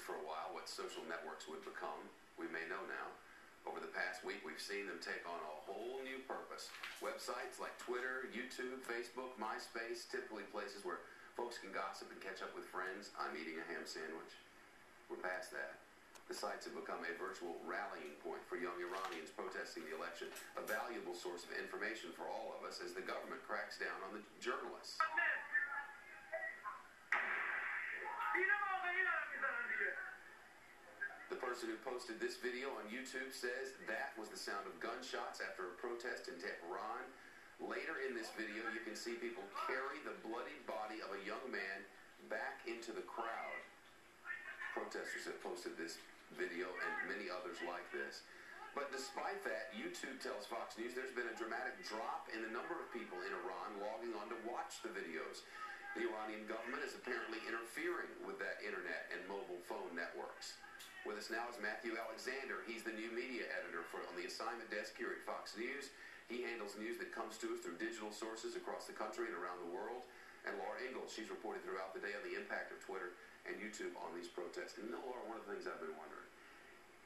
for a while what social networks would become. We may know now. Over the past week, we've seen them take on a whole new purpose. Websites like Twitter, YouTube, Facebook, MySpace, typically places where folks can gossip and catch up with friends. I'm eating a ham sandwich. We're past that. The sites have become a virtual rallying point for young Iranians protesting the election, a valuable source of information for all of us as the government cracks down on the journalists. The person who posted this video on YouTube says that was the sound of gunshots after a protest in Tehran. Later in this video, you can see people carry the bloodied body of a young man back into the crowd. Protesters have posted this video and many others like this. But despite that, YouTube tells Fox News there's been a dramatic drop in the number of people in Iran logging on to watch the videos. The Iranian government is apparently interfering with that internet and mobile phone networks. With us now is Matthew Alexander. He's the new media editor on the assignment desk here at Fox News. He handles news that comes to us through digital sources across the country and around the world. And Laura Ingalls, she's reported throughout the day on the impact of Twitter and YouTube on these protests. And you know, Laura, one of the things I've been wondering,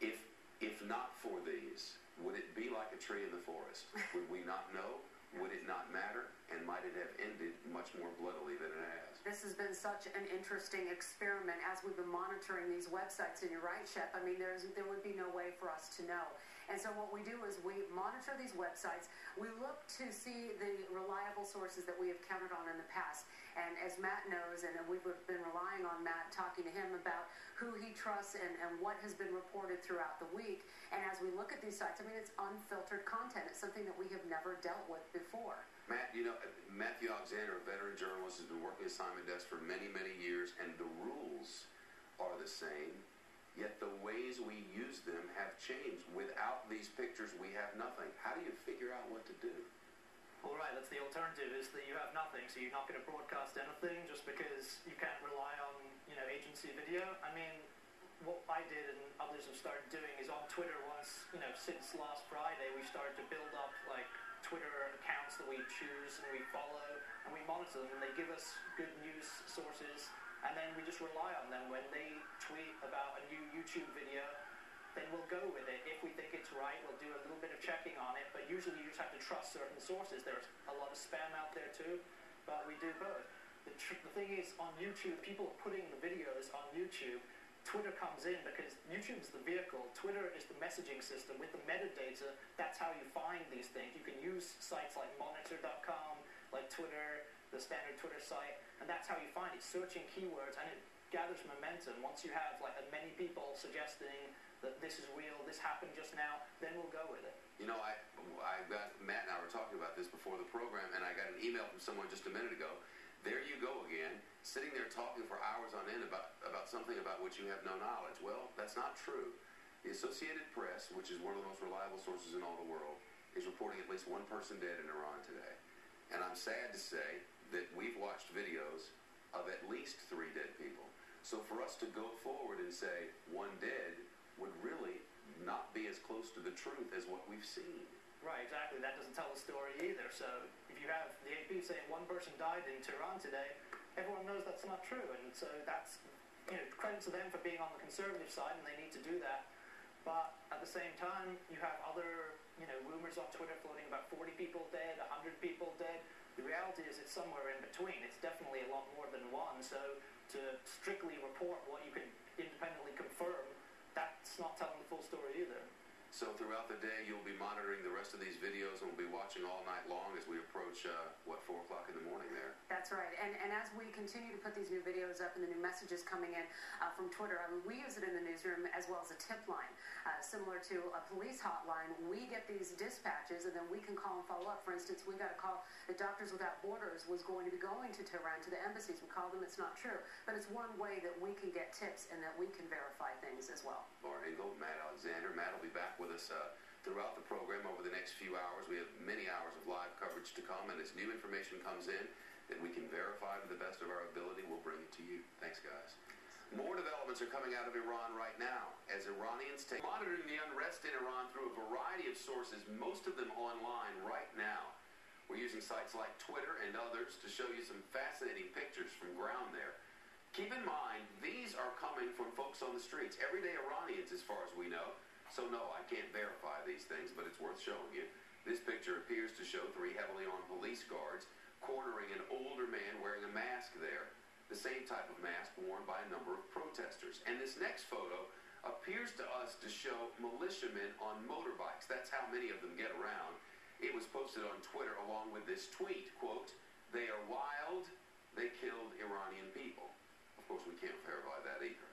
if not for these, would it be like a tree in the forest? Would we not know? Would it not matter? And might it have ended much more bloodily than it has? This has been such an interesting experiment as we've been monitoring these websites. And you're right, Shep. I mean, there would be no way for us to know. And so what we do is we monitor these websites. We look to see the reliable sources that we have counted on in the past. And as Matt knows, and we've been relying on Matt, talking to him about who he trusts and what has been reported throughout the week. And as we look at these sites, I mean, it's unfiltered content. It's something that we have never dealt with before. Matt, you know, Matthew Alexander, a veteran journalist, has been working assignment desk for many, many years, and the rules are the same, yet the ways we use them have changed. Without these pictures, we have nothing. How do you figure out what to do? All right, that's the alternative, is that you have nothing, so you're not going to broadcast anything just because you can't rely on, agency video. I mean, what I did and others have started doing is on Twitter once, since last Friday, we started to build up, Twitter accounts that we choose and we follow, and we monitor them, and they give us good news sources, and then we just rely on them. When they tweet about a new YouTube video, then we'll go with it. If we think it's right, we'll do a little bit of checking on it, but usually you just have to trust certain sources. There's a lot of spam out there too, but we do both. The thing is, on YouTube, people are putting the videos on YouTube. Twitter comes in because YouTube is the vehicle. Twitter is the messaging system. With the metadata, that's how you find these things. You can use sites like Monitor.com, like Twitter, the standard Twitter site, and that's how you find it. Searching keywords, and it gathers momentum. Once you have many people suggesting that this is real, this happened just now, then we'll go with it. You know, Matt and I were talking about this before the program, and I got an email from someone just a minute ago. There you go again, sitting there talking for hours on end about something about which you have no knowledge. Well, that's not true. The Associated Press, which is one of the most reliable sources in all the world, is reporting at least one person dead in Iran today. And I'm sad to say that we've watched videos of at least 3 dead people. So for us to go forward and say one dead would really not be as close to the truth as what we've seen. Right, exactly. That doesn't tell the story either. So if you have the AP saying one person died in Tehran today, everyone knows that's not true. And so that's, credit to them for being on the conservative side, and they need to do that. But at the same time, you have other, rumors on Twitter floating about 40 people dead, 100 people dead. The reality is it's somewhere in between. It's definitely a lot more than one. So to strictly report what you can independently confirm, that's not telling the full story either. So throughout the day, you'll be monitoring the rest of these videos, and we'll be watching all night long as we approach, 4 o'clock in the morning there. That's right. And as we continue to put these new videos up and the new messages coming in from Twitter, I mean, we use it in the newsroom as well as a tip line. Similar to a police hotline, we get these dispatches, and then we can call and follow up. For instance, we got a call that Doctors Without Borders was going to be going to Tehran, to the embassies. We called them. It's not true. But it's one way that we can get tips and that we can verify things as well. Laura Ingalls, Matt Alexander. Matt will be back with us throughout the program over the next few hours. We have many hours of live coverage to come, and as new information comes in that we can verify to the best of our ability, we'll bring it to you. Thanks, guys. More developments are coming out of Iran right now as Iranians take monitoring the unrest in Iran through a variety of sources, most of them online right now. We're using sites like Twitter and others to show you some fascinating pictures from ground there. Keep in mind, these are coming coming from folks on the streets, everyday Iranians as far as we know. So no, I can't verify these things, but it's worth showing you. This picture appears to show 3 heavily armed police guards cornering an older man wearing a mask there, the same type of mask worn by a number of protesters. And this next photo appears to us to show militiamen on motorbikes. That's how many of them get around. It was posted on Twitter along with this tweet, quote, "They are wild, they killed Iranian people." Of course, we can't verify that either.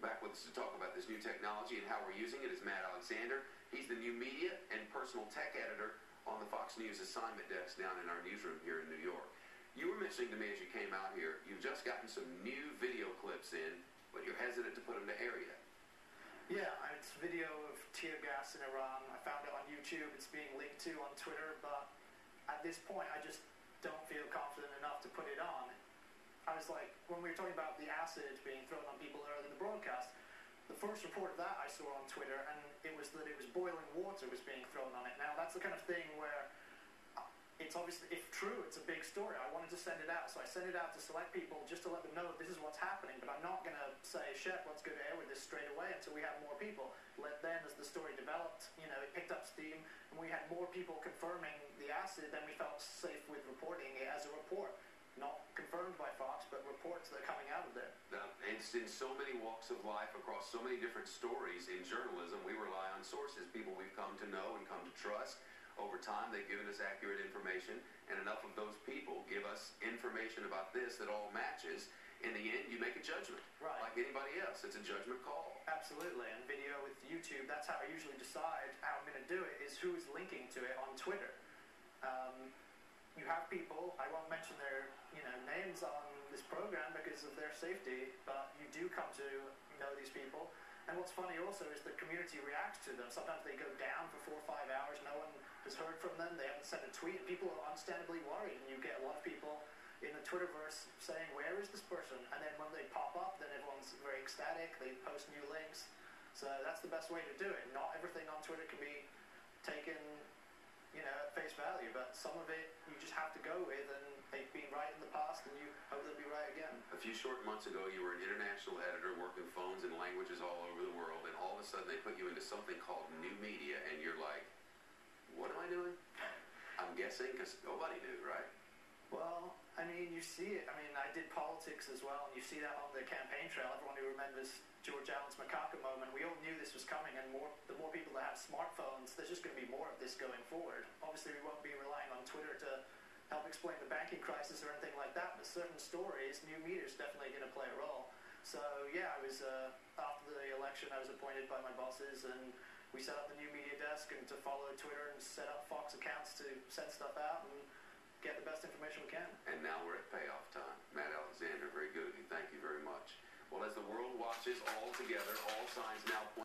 Back with us to talk about this new technology and how we're using it is Matt Alexander. He's the new media and personal tech editor on the Fox News assignment desk down in our newsroom here in New York. You were mentioning to me as you came out here, you've just gotten some new video clips in, but you're hesitant to put them to air yet. Yeah, it's video of tear gas in Iran. I found it on YouTube. It's being linked to on Twitter, but at this point, I just don't feel confident enough to put it on. I was like, when we were talking about the acid being thrown on people earlier in the broadcast, the first report of that I saw on Twitter, and it was that it was boiling water was being thrown on it. Now, that's the kind of thing where it's obviously, if true, it's a big story. I wanted to send it out, so I sent it out to select people just to let them know this is what's happening, but I'm not going to say, Shep, let's go to air with this straight away until we have more people. Then, as the story developed, it picked up steam, and we had more people confirming the acid, then we felt safe with reporting it as a report. Not confirmed by Fox, but reports that are coming out of there. Now, it's in so many walks of life, across so many different stories in journalism, we rely on sources, people we've come to know and come to trust. Over time, they've given us accurate information, and enough of those people give us information about this that all matches. In the end, you make a judgment. Right. Like anybody else, it's a judgment call. Absolutely, and video with YouTube, that's how I usually decide how I'm going to do it, is who is linking to it on Twitter. You have people, I won't mention their names on this program because of their safety, but you do come to know these people. And what's funny also is the community reacts to them. Sometimes they go down for 4 or 5 hours, no one has heard from them, they haven't sent a tweet, and people are understandably worried. And you get a lot of people in the Twitterverse saying, where is this person? And then when they pop up, then everyone's very ecstatic, they post new links. So that's the best way to do it. Not everything on Twitter can be taken at face value, but some of it you just have to go with, and they've been right in the past, and you hope they'll be right again. A few short months ago, you were an international editor working phones and languages all over the world, and all of a sudden they put you into something called new media, and you're like, what am I doing? I'm guessing because nobody knew, right? Well, you see it. I did politics as well, and you see that on the campaign trail. Everyone who remembers George Allen's Macaca moment, we all knew this was coming, and the more people that have smartphones, there's just going to be more of this going forward. Obviously, we won't be relying on Twitter to help explain the banking crisis or anything like that, but certain stories, new media is definitely going to play a role. So, yeah, I was, after the election, I was appointed by my bosses, and we set up the new media desk and to follow Twitter and set up Fox accounts to send stuff out and get the best information we can. And now we're at payoff time. Matt Alexander, very good of you. Thank you very much. Well, as the world watches all together, all signs now point